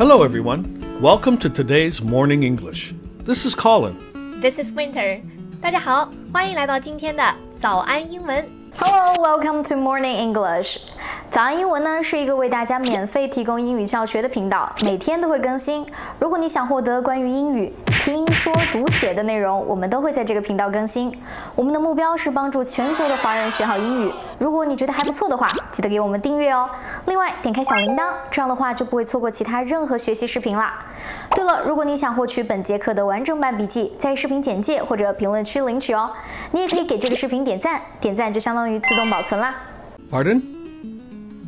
Hello, everyone. Welcome to today's Morning English. This is Colin. This is Winter. 大家好，欢迎来到今天的早安英文。Hello, welcome to Morning English. 早安英文呢是一个为大家免费提供英语教学的频道，每天都会更新。如果你想获得关于英语听说读写的内容，我们都会在这个频道更新。我们的目标是帮助全球的华人学好英语。如果你觉得还不错的话，记得给我们订阅哦。另外，点开小铃铛，这样的话就不会错过其他任何学习视频啦。对了，如果你想获取本节课的完整版笔记，在视频简介或者评论区领取哦。你也可以给这个视频点赞，点赞就相当于自动保存啦。Pardon?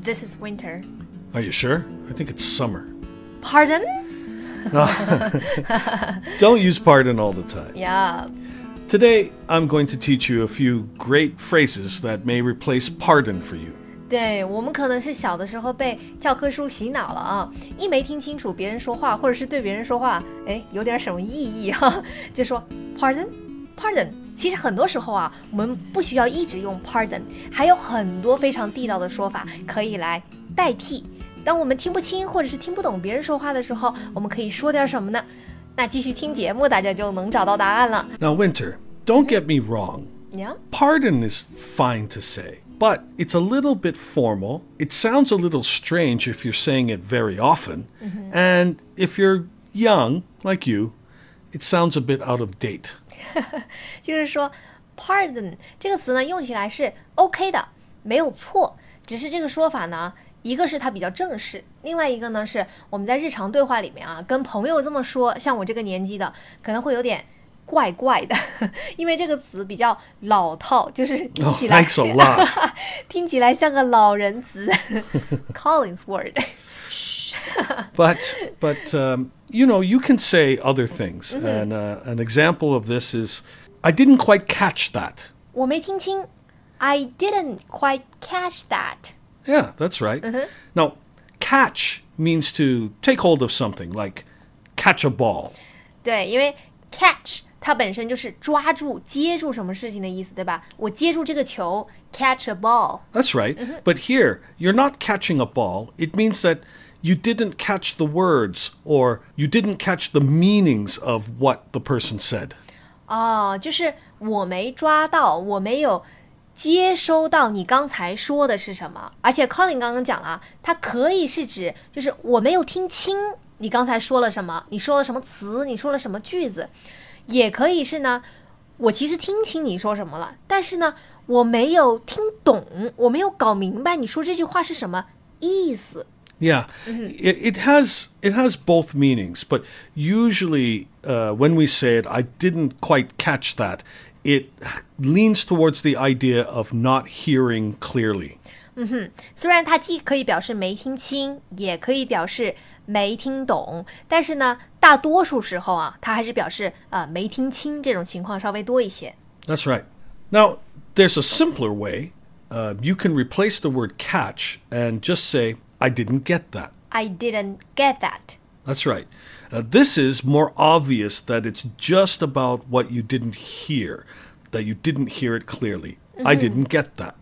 This is Winter. Are you sure? I think it's summer. Pardon? Don't use pardon all the time. Yeah. Today, I'm going to teach you a few great phrases that may replace pardon for you. 对，我们可能是小的时候被教科书洗脑了啊，一没听清楚别人说话，或者是对别人说话，有点什么意义哈，就说 pardon。其实很多时候啊，我们不需要一直用 pardon， 还有很多非常地道的说法可以来代替。当我们听不清或者是听不懂别人说话的时候，我们可以说点什么呢？那继续听节目，大家就能找到答案了。Now, Winter, don't get me wrong. Yeah? Pardon is fine to say, but it's a little bit formal. It sounds a little strange if you're saying it very often. And if you're young, like you,It sounds a bit out of date. 就是说 pardon 这个词呢用起来是 OK 的，没有错，只是这个说法呢，一个是它比较正式，另外一个呢是我们在日常对话里面啊，跟朋友这么说，像我这个年纪的可能会有点怪怪的，因为这个词比较老套，就是听起来、thanks a lot. 听起来像个老人词Colin's word. But you know, you can say other things. And an example of this is, I didn't quite catch that. 我没听清 I didn't quite catch that. Yeah, that's right. Now, catch means to take hold of something, like catch a ball. 对，因为 catch 它本身就是抓住、接住什么事情的意思，对吧？我接住这个球 catch a ball. That's right. But here, you're not catching a ball. It means that you didn't catch the words or you didn't catch the meanings of what the person said. 就是我没抓到，我没有接收到你刚才说的是什么。而且 Colin 刚刚讲了，它可以是指就是我没有听清你刚才说了什么，你说了什么词，你说了什么句子，也可以是呢，我其实听清你说什么了，但是呢，我没有听懂，我没有搞明白你说这句话是什么意思。Yeah, it has both meanings, but usually when we say it, I didn't quite catch that, it leans towards the idea of not hearing clearly. 虽然它既可以表示没听清，也可以表示没听懂，但是呢，大多数时候啊，它还是表示没听清这种情况稍微多一些。That's right. Now, there's a simpler way. You can replace the word catch and just say, I didn't get that. I didn't get that. That's right. This is more obvious that it's just about what you didn't hear, that you didn't hear it clearly. I didn't get that.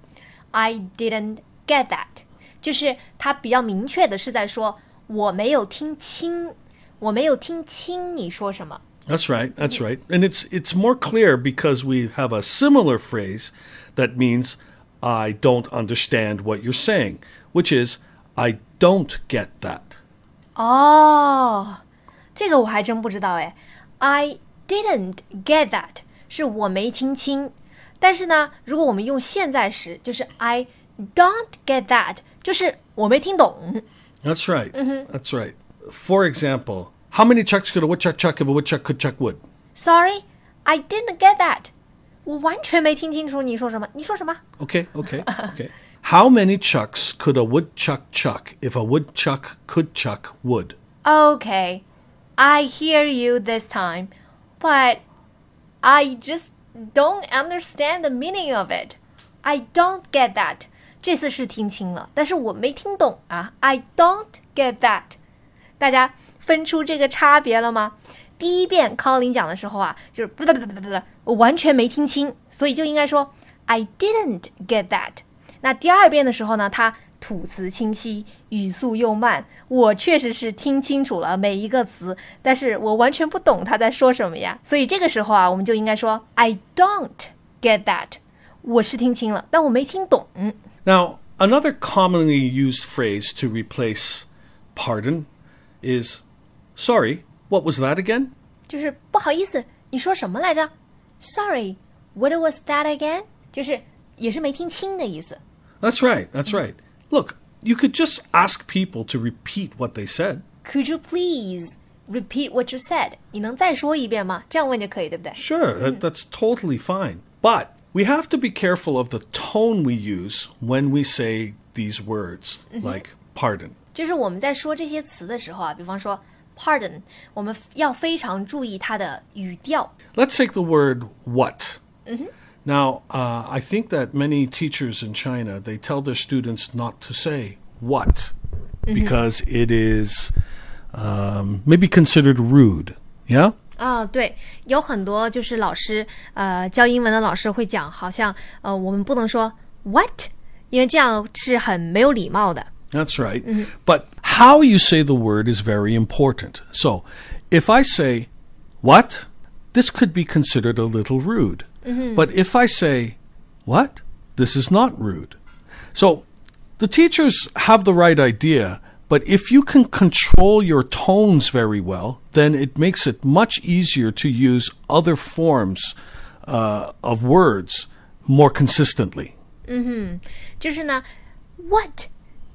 I didn't get that. 就是它比较明确的是在说我没有听清，我没有听清你说什么。That's right. That's right. And it's more clear because we have a similar phrase that means I don't understand what you're saying, which is I don't get that. 这个我还真不知道哎。I didn't get that 是我没听清，但是呢，如果我们用现在时，就是 I don't get that， 就是我没听懂。That's right. That's right. For example, how many chucks could a woodchuck chuck if a woodchuck could chuck wood? Sorry, I didn't get that. 我完全没听清楚你说什么。你说什么？ Okay. How many chucks could a woodchuck chuck if a woodchuck could chuck wood? Okay, I hear you this time, but I just don't understand the meaning of it. I don't get that. 这次是听清了，但是我没听懂啊。I don't get that. 大家分出这个差别了吗？第一遍 Colin 讲的时候啊，就是我完全没听清，所以就应该说 I didn't get that. 那第二遍的时候呢，他吐词清晰，语速又慢。我确实是听清楚了每一个词，但是我完全不懂他在说什么呀。所以这个时候啊，我们就应该说 I don't get that。我是听清了，但我没听懂。Now, another commonly used phrase to replace pardon is sorry, what was that again? 就是不好意思，你说什么来着 ？Sorry, what was that again? 就是也是没听清的意思。That's right, that's right. Look, you could just ask people to repeat what they said. Could you please repeat what you said? 你能再说一遍吗？这样问就可以，对不对？ Sure, that's totally fine. But we have to be careful of the tone we use when we say these words, like pardon. 就是我们在说这些词的时候啊，比方说 pardon， 我们要非常注意它的语调。Let's take the word what. Now, I think that many teachers in China, they tell their students not to say what because it is maybe considered rude. Yeah? 对，有很多就是老师教英文的老师会讲，好像我们不能说 what， 因为这样是很没有礼貌的。That's right. But how you say the word is very important. So, if I say what, this could be considered a little rude. But if I say what, this is not rude. So, the teachers have the right idea, but if you can control your tones very well, then it makes it much easier to use other forms of words more consistently. 就是呢 what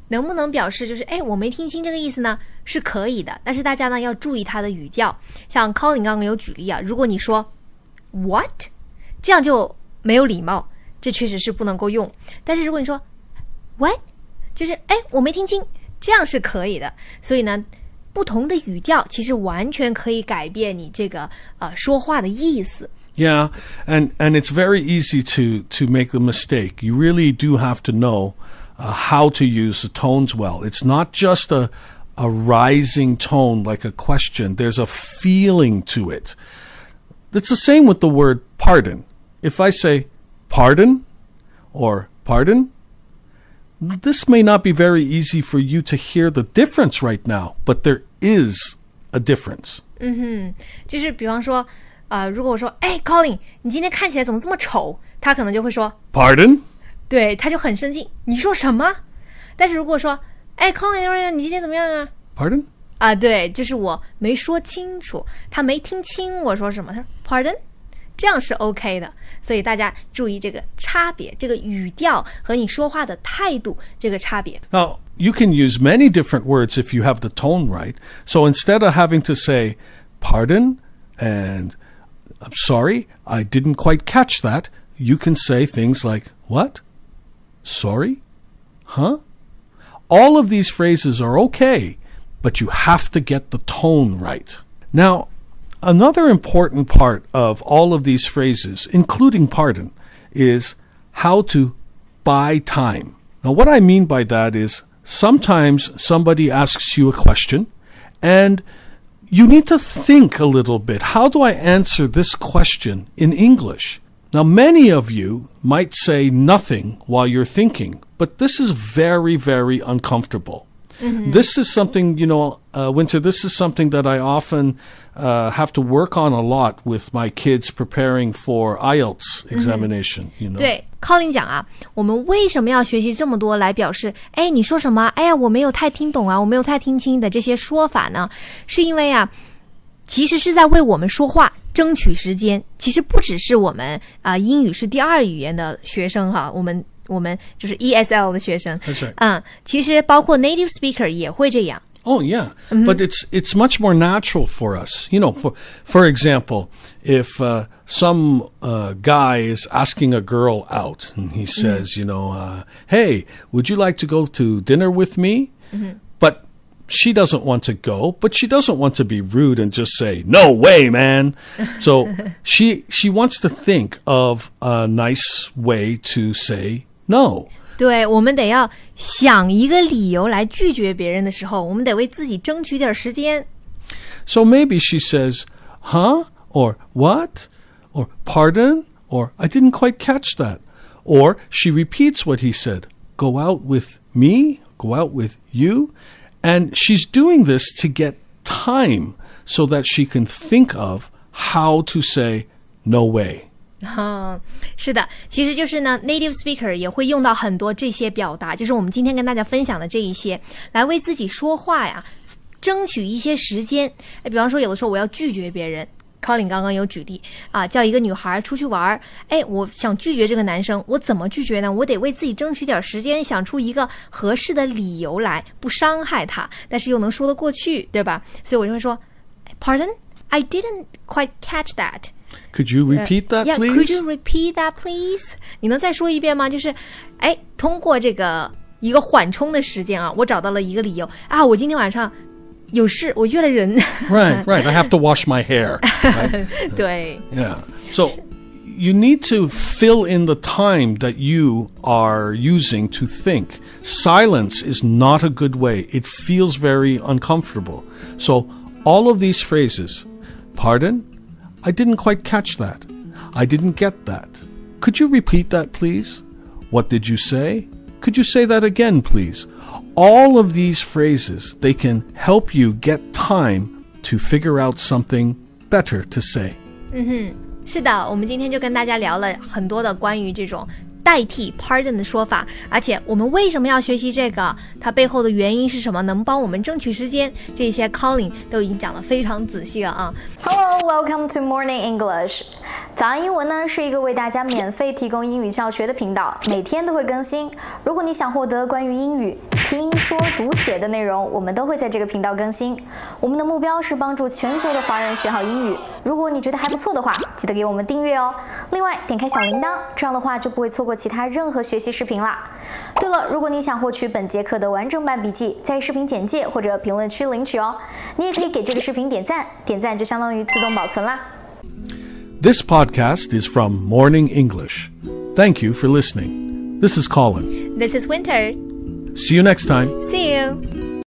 能不能表示就是我没听清这个意思呢？是可以的，但是大家呢要注意它的语调。像 Colin 刚刚有举例啊，如果你说 what， 这样就没有礼貌，这确实是不能够用。但是如果你说 what， 就是我没听清，这样是可以的。所以呢，不同的语调其实完全可以改变你这个说话的意思。Yeah, and it's very easy to make the mistake. You really do have to know how to use the tones well. It's not just a rising tone like a question. There's a feeling to it. It's the same with the word pardon. If I say pardon or pardon, this may not be very easy for you to hear the difference right now, but there is a difference. 就是比方说如果我说Colin 你今天看起来怎么这么丑，他可能就会说 Pardon? 对，他就很生气，你说什么？但是如果说Colin 你今天怎么样啊？ Pardon? 对，就是我没说清楚，他没听清我说什么，他说 Pardon， 这样是 OK 的。所以大家注意这个差别，这个语调和你说话的态度这个差别。 Now, you can use many different words if you have the tone right. So instead of having to say pardon and I'm sorry, I didn't quite catch that, you can say things like what? Sorry? Huh? All of these phrases are okay, but you have to get the tone right. Now, another important part of all of these phrases, including pardon, is how to buy time. Now, what I mean by that is sometimes somebody asks you a question and you need to think a little bit. How do I answer this question in English? Now, many of you might say nothing while you're thinking, but this is very, very uncomfortable. This is something, Winter, this is something that I often have to work on a lot with my kids preparing for IELTS examination. 对 Colin 讲啊，我们为什么要学习这么多来表示你说什么？我没有太听懂啊，我没有太听清的这些说法呢？是因为啊，其实是在为我们说话争取时间。其实不只是我们英语是第二语言的学生哈，我们就是 ESL 的学生。That's right. 其实包括 native speaker 也会这样。Oh, yeah. But it's much more natural for us. For example, if some guy is asking a girl out and he says, hey, would you like to go to dinner with me? But she doesn't want to go, but she doesn't want to be rude and just say, no way, man. So she wants to think of a nice way to say no. 对，我们得要想一个理由来拒绝别人的时候，我们得为自己争取点时间。So maybe she says, huh? Or what? Or pardon? Or I didn't quite catch that. Or she repeats what he said. Go out with me? go out with you. And she's doing this to get time so that she can think of how to say no way. 是的，其实就是呢 native speaker 也会用到很多这些表达，就是我们今天跟大家分享的这一些，来为自己说话呀争取一些时间。比方说有的时候我要拒绝别人，Colin 刚刚有举例啊，叫一个女孩出去玩，我想拒绝这个男生，我怎么拒绝呢？我得为自己争取点时间，想出一个合适的理由来，不伤害他，但是又能说得过去，对吧？所以我就会说 Pardon? I didn't quite catch that. Could you repeat that, yeah, please? Could you repeat that, please? 你能再说一遍吗？就是通过这个一个缓冲的时间啊，我找到了一个理由啊，我今天晚上有事，我约了人。Right. I have to wash my hair. Right? 对。Yeah. So you need to fill in the time that you are using to think. Silence is not a good way. It feels very uncomfortable. So all of these phrases, pardon? I didn't quite catch that. I didn't get that. Could you repeat that, please? What did you say? Could you say that again, please? All of these phrases, they can help you get time to figure out something better to say. 是的，我们今天就跟大家聊了很多的关于这种代替 pardon 的说法，而且我们为什么要学习这个，它背后的原因是什么，能帮我们争取时间，这些 Colin 都已经讲得非常仔细了啊。Hello, welcome to Morning English. 早安英文呢是一个为大家免费提供英语教学的频道，每天都会更新。如果你想获得关于英语听说读写的内容，我们都会在这个频道更新。我们的目标是帮助全球的华人学好英语。如果你觉得还不错的话，记得给我们订阅哦。另外，点开小铃铛，这样的话就不会错过其他任何学习视频啦。对了，如果你想获取本节课的完整版笔记，在视频简介或者评论区领取哦。你也可以给这个视频点赞，点赞就相当于自动保存啦。This podcast is from Morning English. Thank you for listening. This is Colin. This is Winter. See you next time. See you.